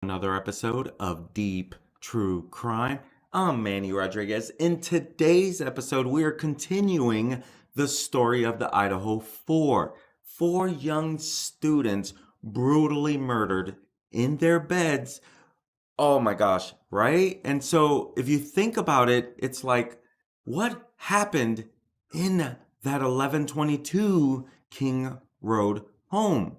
Another episode of Deep True Crime. I'm Manny Rodriguez. In today's episode, we are continuing the story of the Idaho Four. Four young students brutally murdered in their beds. Oh my gosh, right? And so if you think about it, it's like, what happened in that 1122 King Road home?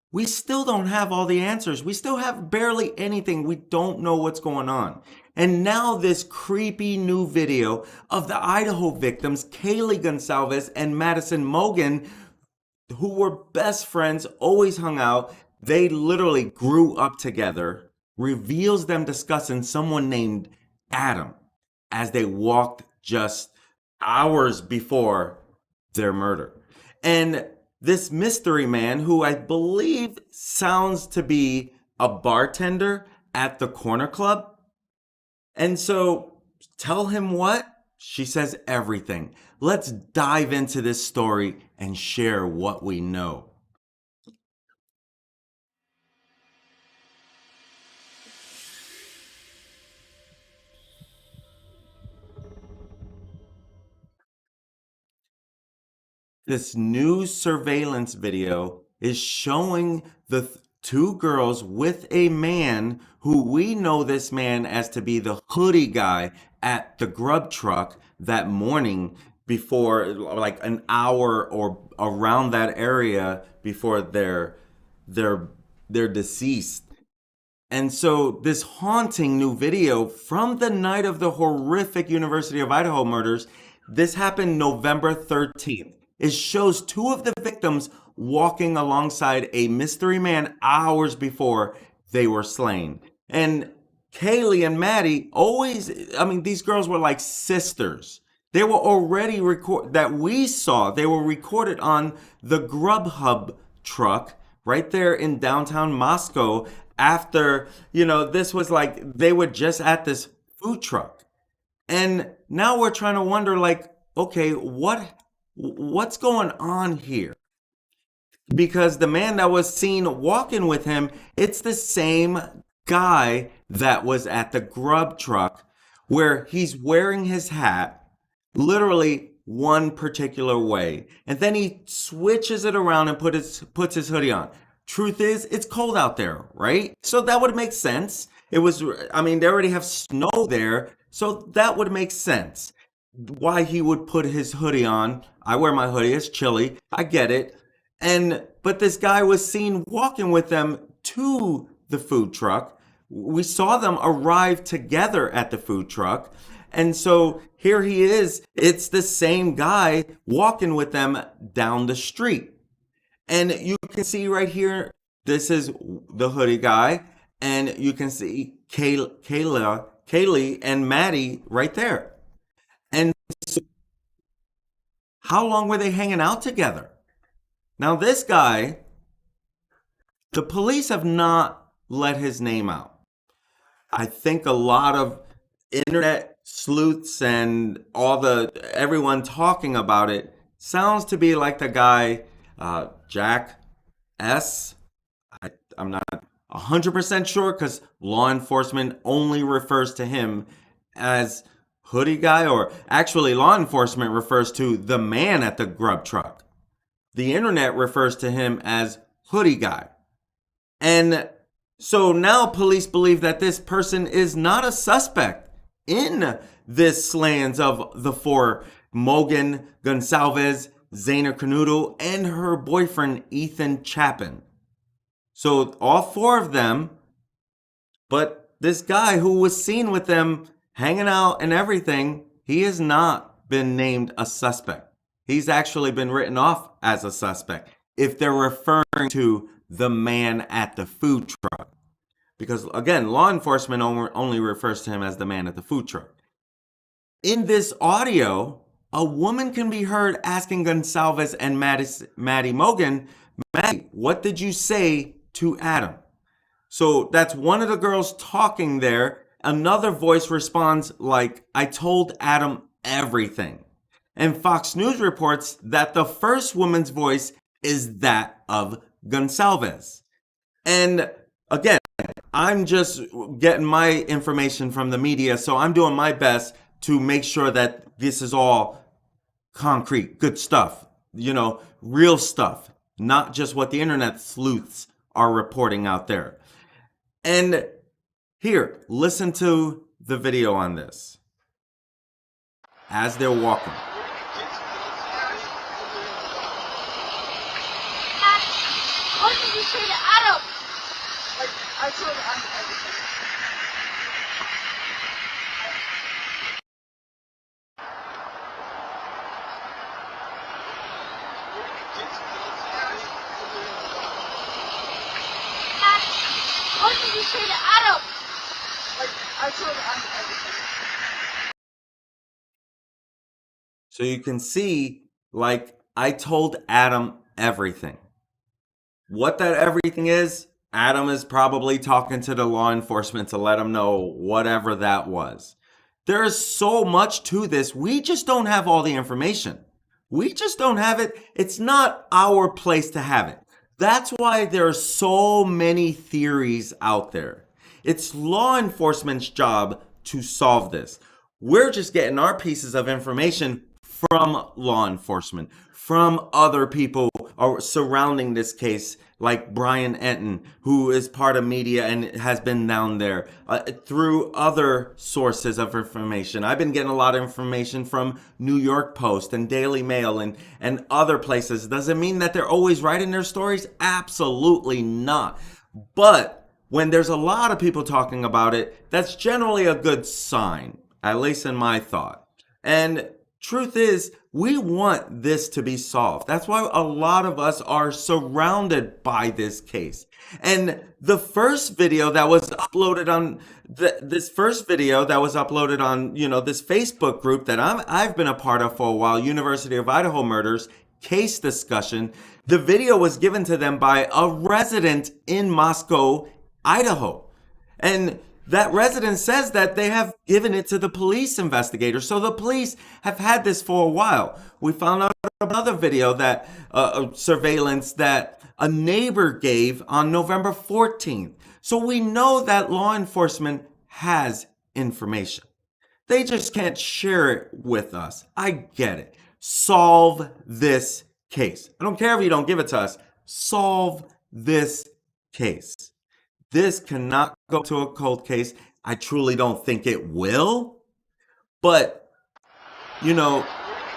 We still don't have all the answers. We still have barely anything. We don't know what's going on. And now this creepy new video of the Idaho victims, Kaylee Goncalves and Madison Mogen, who were best friends, always hung out. They literally grew up together, reveals them discussing someone named Adam as they walked just hours before their murder. And this mystery man, who I believe sounds to be a bartender at the corner club. And so tell him what? She says everything. Let's dive into this story and share what we know. This new surveillance video is showing the two girls with a man who we know this man as to be the hoodie guy at the grub truck that morning before, like an hour or around that area before they're deceased. And so this haunting new video from the night of the horrific University of Idaho murders, this happened November 13th. It shows two of the victims walking alongside a mystery man hours before they were slain. And Kaylee and Maddie these girls were like sisters. They were already they were recorded on the Grubhub truck right there in downtown Moscow after, this was like, they were just at this food truck. And now we're trying to wonder, like, okay, what's going on here? Because the man that was seen walking with him, it's the same guy that was at the grub truck where he's wearing his hat literally one particular way. And then he switches it around and puts his hoodie on. Truth is, it's cold out there, right? So that would make sense. They already have snow there. So that would make sense why he would put his hoodie on. I wear my hoodie, it's chilly, I get it. But this guy was seen walking with them to the food truck. We saw them arrive together at the food truck. And so here he is, it's the same guy walking with them down the street. And you can see right here, this is the hoodie guy, and you can see Kaylee and Maddie right there. And so how long were they hanging out together? Now this guy, the police have not let his name out. I think a lot of internet sleuths and everyone talking about it sounds to be like the guy, Jack S. I'm not 100% sure because law enforcement only refers to him as hoodie guy, or actually law enforcement refers to the man at the grub truck. The internet refers to him as hoodie guy. And so now police believe that this person is not a suspect in this slayings of the four: Mogen, Goncalves, Zainer Canoodle, and her boyfriend Ethan Chapin. So all four of them, but this guy who was seen with them hanging out and everything, he has not been named a suspect. He's actually been written off as a suspect if they're referring to the man at the food truck. Because again, law enforcement only refers to him as the man at the food truck. In this audio, a woman can be heard asking Goncalves and Maddie Mogen, Maddie, what did you say to Adam? So that's one of the girls talking there. Another voice responds like, I told Adam everything. And Fox News reports that the first woman's voice is that of Goncalves. And again, I'm just getting my information from the media, so I'm doing my best to make sure that this is all concrete, good stuff, real stuff, not just what the internet sleuths are reporting out there. And here, listen to the video on this as they're walking. What did you say to Adam? I told Adam everything. What did you say to Adam? I told Adam everything. So you can see, I told Adam everything. What that everything is, Adam is probably talking to the law enforcement to let him know whatever that was. There is so much to this. We just don't have all the information. We just don't have it. It's not our place to have it. That's why there are so many theories out there. It's law enforcement's job to solve this. We're just getting our pieces of information from law enforcement, from other people surrounding this case, like Brian Enton, who is part of media and has been down there, through other sources of information. I've been getting a lot of information from New York Post and Daily Mail and other places. Does it mean that they're always writing their stories? Absolutely not. But when there's a lot of people talking about it, that's generally a good sign, at least in my thought. And truth is, we want this to be solved. That's why a lot of us are surrounded by this case. And the first video that was uploaded on this Facebook group that I've been a part of for a while, University of Idaho murders case discussion, the video was given to them by a resident in Moscow, Idaho. And that resident says that they have given it to the police investigators. So the police have had this for a while. We found out another video that surveillance that a neighbor gave on November 14th. So we know that law enforcement has information. They just can't share it with us. I get it. Solve this case. I don't care if you don't give it to us. Solve this case. This cannot go to a cold case. I truly don't think it will. But,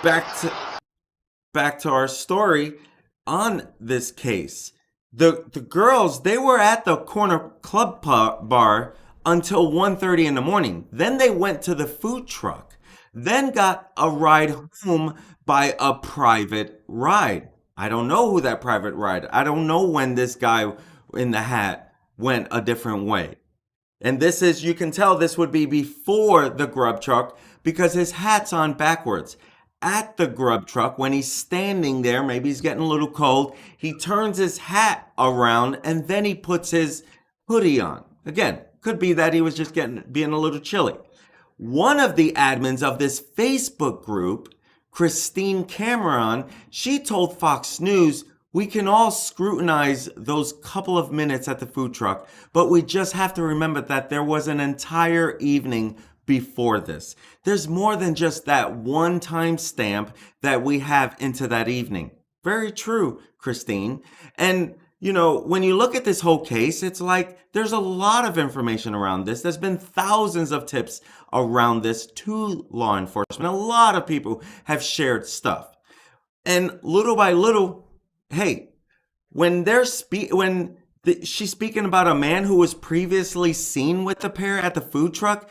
back to our story on this case. The girls, they were at the corner club bar until 1:30 in the morning. Then they went to the food truck. Then got a ride home by a private ride. I don't know who that private ride. I don't know when this guy in the hat went a different way. And this is, you can tell this would be before the grub truck because his hat's on backwards. At the grub truck, when he's standing there, maybe he's getting a little cold, he turns his hat around and then he puts his hoodie on. Again, could be that he was just being a little chilly. One of the admins of this Facebook group, Christine Cameron, she told Fox News, "We can all scrutinize those couple of minutes at the food truck, but we just have to remember that there was an entire evening before this. There's more than just that one time stamp that we have into that evening." Very true, Christine. And, when you look at this whole case, it's like there's a lot of information around this. There's been thousands of tips around this to law enforcement. A lot of people have shared stuff. And little by little, hey, when she's speaking about a man who was previously seen with the pair at the food truck,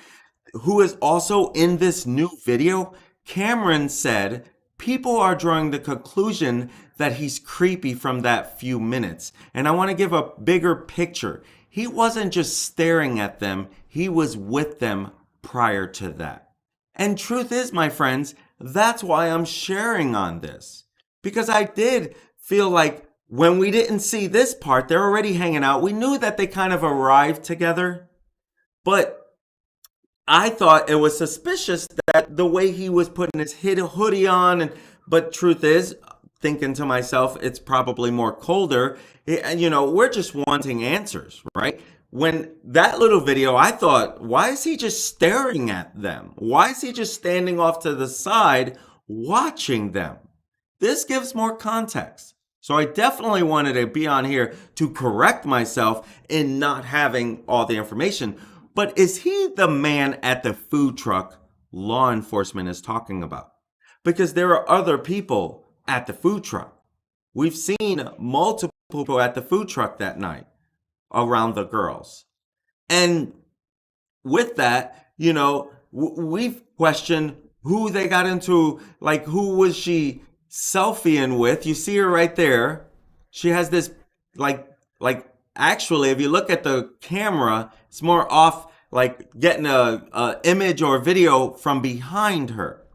who is also in this new video, Cameron said, people are drawing the conclusion that he's creepy from that few minutes. And I want to give a bigger picture. He wasn't just staring at them, he was with them prior to that. And truth is, my friends, that's why I'm sharing on this. Because I did feel like when we didn't see this part, they're already hanging out. We knew that they kind of arrived together, but I thought it was suspicious that the way he was putting his hoodie on, but truth is, thinking to myself, it's probably more colder. We're just wanting answers, right? when that little video, I thought, why is he just staring at them? Why is he just standing off to the side watching them? This gives more context. So I definitely wanted to be on here to correct myself in not having all the information. But is he the man at the food truck law enforcement is talking about? Because there are other people at the food truck. We've seen multiple people at the food truck that night around the girls. And with that, we've questioned who they got into, like who was she selfieing with? You see her right there. She has this like actually, if you look at the camera, it's more off like getting a image or video from behind her.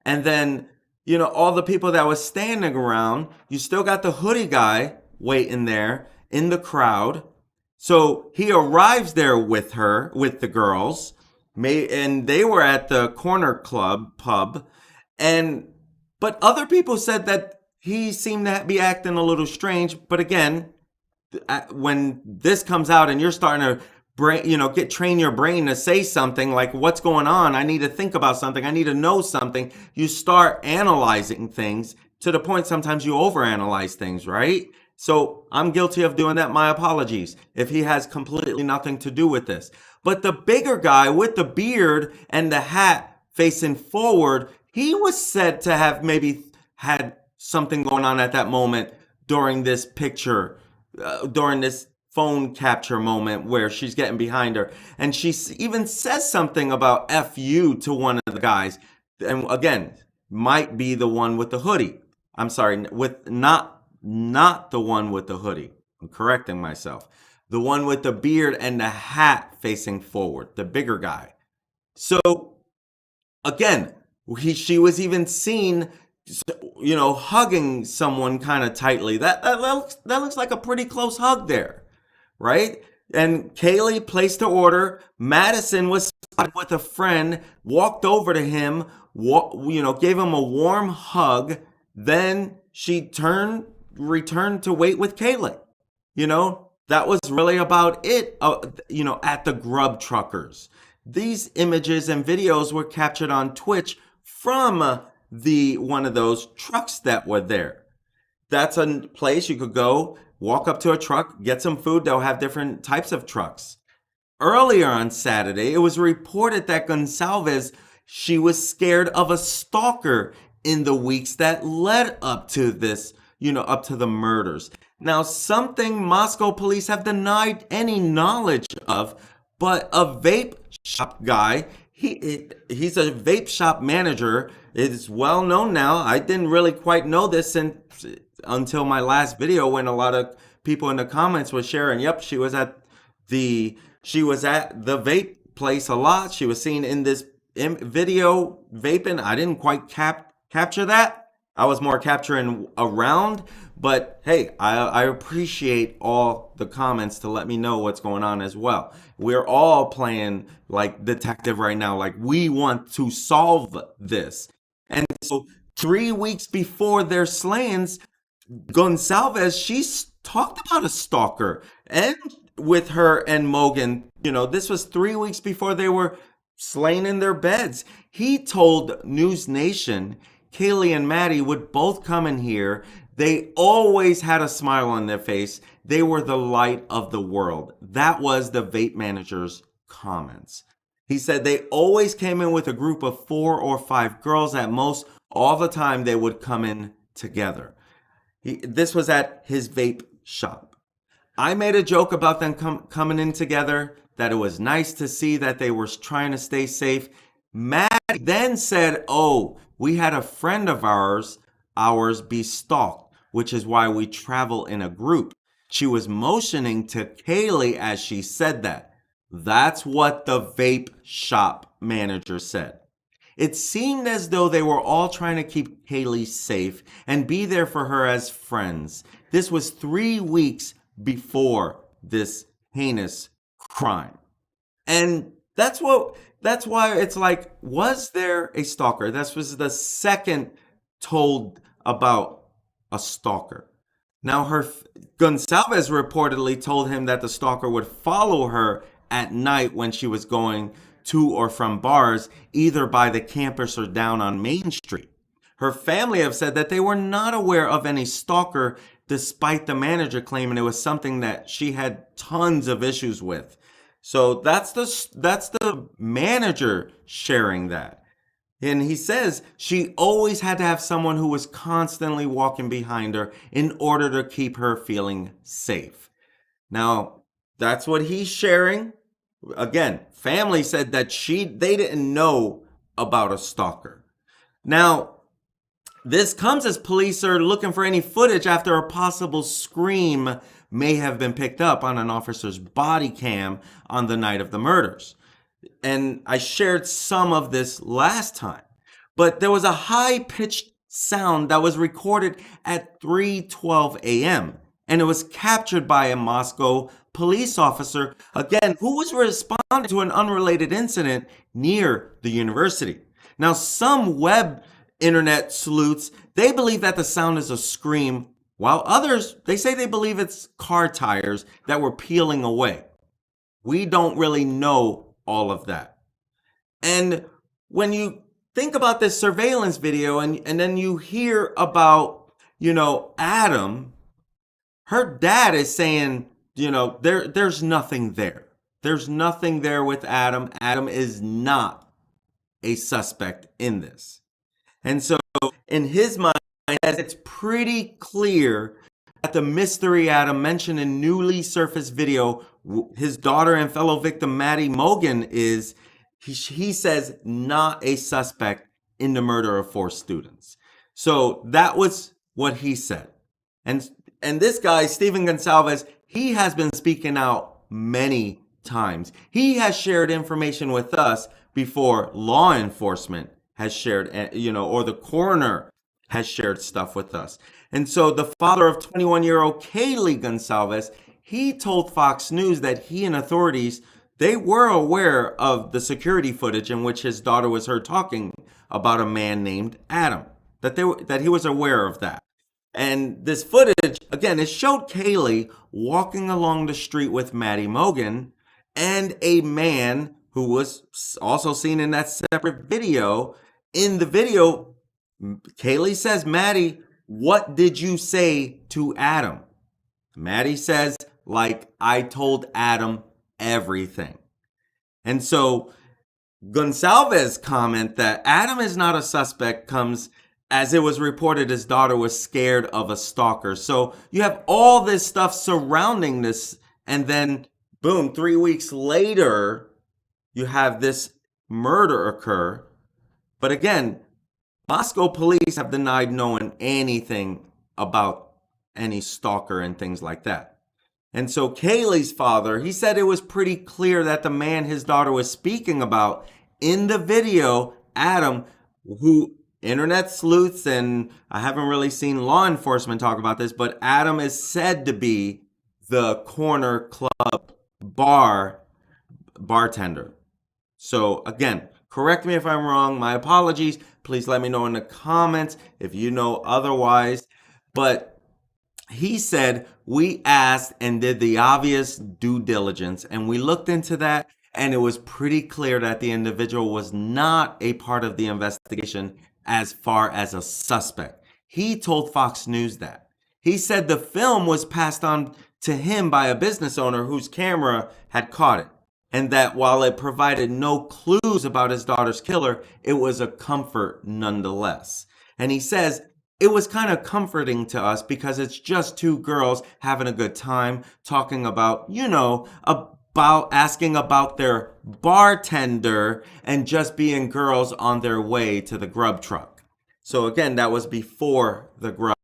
And then, all the people that was standing around, you still got the hoodie guy waiting there in the crowd. So he arrives there with her, with the girls, and they were at the corner pub, but other people said that he seemed to be acting a little strange. But again, when this comes out and you're starting to train your brain to say something like, what's going on? I need to think about something. I need to know something. You start analyzing things to the point sometimes you overanalyze things, right? So I'm guilty of doing that. My apologies if he has completely nothing to do with this. But the bigger guy with the beard and the hat facing forward, he was said to have maybe had something going on at that moment during this picture, during this phone capture moment where she's getting behind her. And she even says something about F you to one of the guys. And again, might be the one with the hoodie. I'm sorry, with not the one with the hoodie. I'm correcting myself. The one with the beard and the hat facing forward, the bigger guy. So again, she was even seen, hugging someone kind of tightly. That looks like a pretty close hug there, right? And Kaylee placed her order. Madison was with a friend, walked over to him, gave him a warm hug. Then she returned to wait with Kaylee. That was really about it, at the grub truckers. These images and videos were captured on Twitch from one of those trucks that were there. That's a place you could go, walk up to a truck, get some food. They'll have different types of trucks. Earlier on Saturday, it was reported that Goncalves, she was scared of a stalker in the weeks that led up to this, up to the murders. Now, something Moscow police have denied any knowledge of, but a vape shop guy, he's a vape shop manager. It's well known now. I didn't really quite know this until my last video when a lot of people in the comments were sharing, yep, she was at the vape place a lot. She was seen in this video vaping. I didn't quite capture that. I was more capturing around, but hey, I appreciate all the comments to let me know what's going on as well. We're all playing like detective right now. Like we want to solve this. And so 3 weeks before their slayings, Goncalves, she talked about a stalker and with her and Mogen, this was 3 weeks before they were slain in their beds. He told News Nation Kaylee and Maddie would both come in here. They always had a smile on their face. They were the light of the world. That was the vape manager's comments. He said they always came in with a group of 4 or 5 girls at most. All the time they would come in together. This was at his vape shop. I made a joke about them coming in together, that it was nice to see that they were trying to stay safe. Maddie then said, oh, we had a friend of ours be stalked, which is why we travel in a group. She was motioning to Kaylee as she said that. That's what the vape shop manager said. It seemed as though they were all trying to keep Kaylee safe and be there for her as friends. This was 3 weeks before this heinous crime. And that's why it's like, was there a stalker? This was the second told about a stalker. Now, Goncalves reportedly told him that the stalker would follow her at night when she was going to or from bars, either by the campus or down on Main Street. Her family have said that they were not aware of any stalker, despite the manager claiming it was something that she had tons of issues with. So that's the manager sharing that. And he says she always had to have someone who was constantly walking behind her in order to keep her feeling safe. Now, that's what he's sharing. Again, family said that they didn't know about a stalker. Now, this comes as police are looking for any footage after a possible scream may have been picked up on an officer's body cam on the night of the murders. And I shared some of this last time, but there was a high-pitched sound that was recorded at 3:12 a.m. and it was captured by a Moscow police officer, again, who was responding to an unrelated incident near the university. Now, some web internet sleuths, they believe that the sound is a scream, while others, they say they believe it's car tires that were peeling away. We don't really know all of that. And when you think about this surveillance video and then you hear about, Adam, her dad is saying, there's nothing there. There's nothing there with Adam. Adam is not a suspect in this. And so in his mind, it's pretty clear that the mystery Adam mentioned in newly surfaced video, his daughter and fellow victim Maddie Mogen is, he says, not a suspect in the murder of 4 students. So that was what he said. And this guy, Stephen Goncalves, he has been speaking out many times. He has shared information with us before law enforcement has shared, or the coroner has shared stuff with us. And so the father of 21-year-old Kaylee Goncalves, he told Fox News that he and authorities, they were aware of the security footage in which his daughter was heard talking about a man named Adam, that he was aware of that. And this footage, again, it showed Kaylee walking along the street with Maddie Mogen and a man who was also seen in that separate video. In the video, Kaylee says, Maddie, what did you say to Adam? Maddie says, I told Adam everything. And so Goncalves' comment that Adam is not a suspect comes as it was reported his daughter was scared of a stalker. So you have all this stuff surrounding this, and then boom, 3 weeks later, you have this murder occur. But again, Moscow police have denied knowing anything about any stalker and things like that. And so Kaylee's father, he said it was pretty clear that the man his daughter was speaking about in the video, Adam, who internet sleuths, and I haven't really seen law enforcement talk about this, but Adam is said to be the corner club bartender. So again, correct me if I'm wrong. My apologies. Please let me know in the comments if you know otherwise. But he said, we asked and did the obvious due diligence, and we looked into that, and it was pretty clear that the individual was not a part of the investigation as far as a suspect. He told Fox News that. He said the film was passed on to him by a business owner whose camera had caught it, and that while it provided no clues about his daughter's killer, it was a comfort nonetheless. And he says, it was kind of comforting to us because it's just 2 girls having a good time talking about, about asking about their bartender and just being girls on their way to the grub truck. So again, that was before the grub.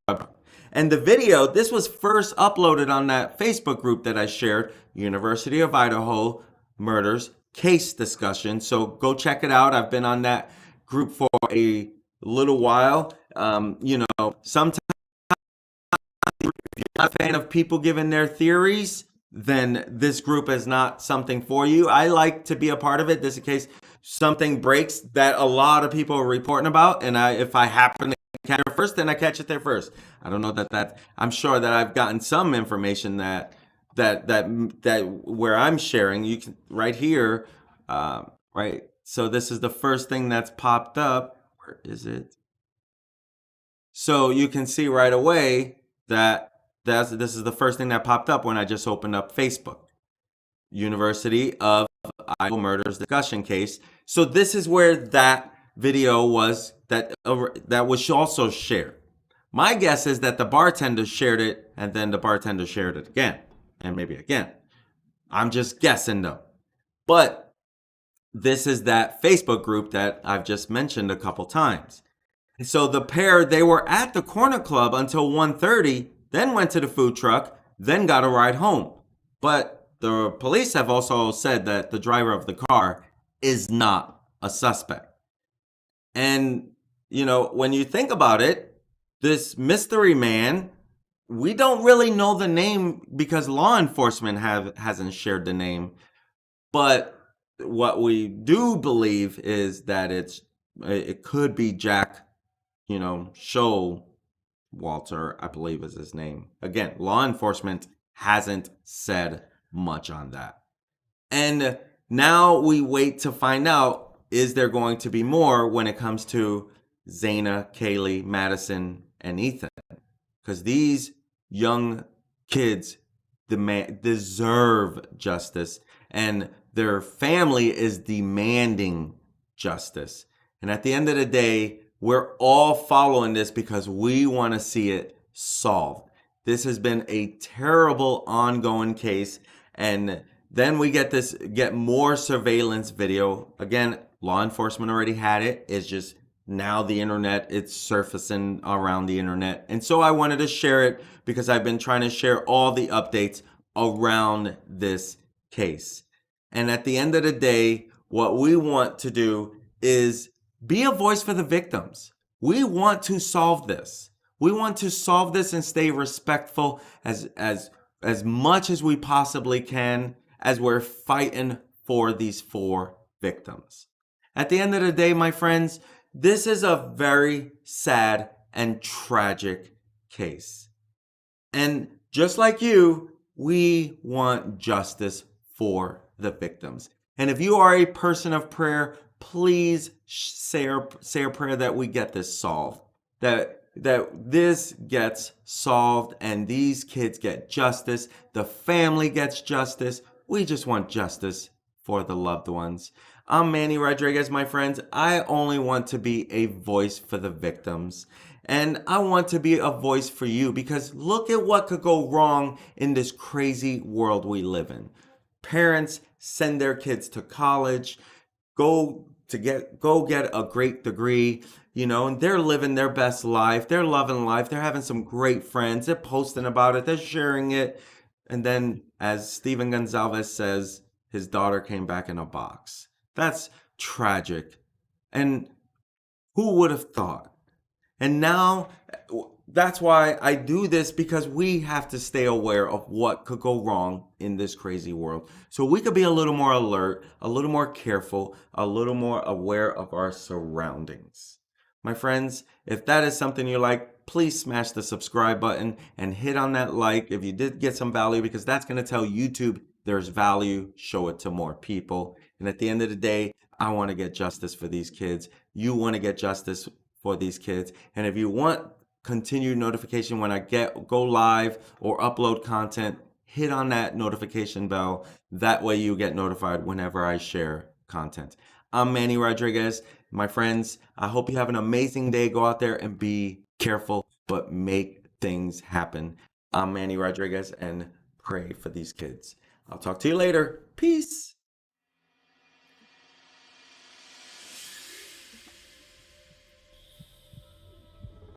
And the video, this was first uploaded on that Facebook group that I shared, University of Idaho Murders Case Discussion. So go check it out. I've been on that group for a little while. Sometimes if you're not a fan of people giving their theories, then this group is not something for you. I like to be a part of it. Just in case something breaks that a lot of people are reporting about, and if I happen to catch it first, then I catch it there first. I don't know that I'm sure that I've gotten some information that where I'm sharing, you can right here, right. So this is the first thing that's popped up. Where is it? So you can see right away that this is the first thing that popped up when I just opened up Facebook. University of Idaho murders discussion case. So this is where that video was that was also shared. My guess is that the bartender shared it and then the bartender shared it again and maybe again. I'm just guessing though. But this is that Facebook group that I've just mentioned a couple times. And so the pair, they were at the corner club until 1:30, then went to the food truck, then got a ride home. But the police have also said that the driver of the car is not a suspect. And, when you think about it, this mystery man, we don't really know the name because law enforcement hasn't shared the name. But what we do believe is that it could be Jack, Walter, I believe is his name. Again, law enforcement hasn't said much on that. And now we wait to find out, is there going to be more when it comes to Zaina, Kaylee, Madison, and Ethan? Because these young kids deserve justice, and their family is demanding justice. And at the end of the day, we're all following this because we want to see it solved. This has been a terrible ongoing case, and then we get more surveillance video. Again, law enforcement already had it. It's just now the internet, it's surfacing around the internet. And so I wanted to share it because I've been trying to share all the updates around this case. And at the end of the day, what we want to do is be a voice for the victims. We want to solve this. We want to solve this and stay respectful as much as we possibly can as we're fighting for these 4 victims. At the end of the day, my friends, this is a very sad and tragic case. And just like you, we want justice for the victims. And if you are a person of prayer, please say a prayer that we get this solved, that this gets solved and these kids get justice, the family gets justice. We just want justice for the loved ones. I'm Manny Rodriguez, my friends. I only want to be a voice for the victims. And I want to be a voice for you because look at what could go wrong in this crazy world we live in. Parents send their kids to college, go get a great degree, and they're living their best life. They're loving life. They're having some great friends. They're posting about it. They're sharing it. And then, as Stephen Goncalves says, his daughter came back in a box. That's tragic. And who would have thought? And now, that's why I do this, because we have to stay aware of what could go wrong in this crazy world. So we could be a little more alert, a little more careful, a little more aware of our surroundings. My friends, if that is something you like, please smash the subscribe button and hit on that like if you did get some value, because that's going to tell YouTube there's value, show it to more people. And at the end of the day, I want to get justice for these kids. You want to get justice for these kids. And if you want continued notification when I go live or upload content, hit on that notification bell. That way you get notified whenever I share content. I'm Manny Rodriguez. My friends, I hope you have an amazing day. Go out there and be careful, but make things happen. I'm Manny Rodriguez, and pray for these kids. I'll talk to you later. Peace.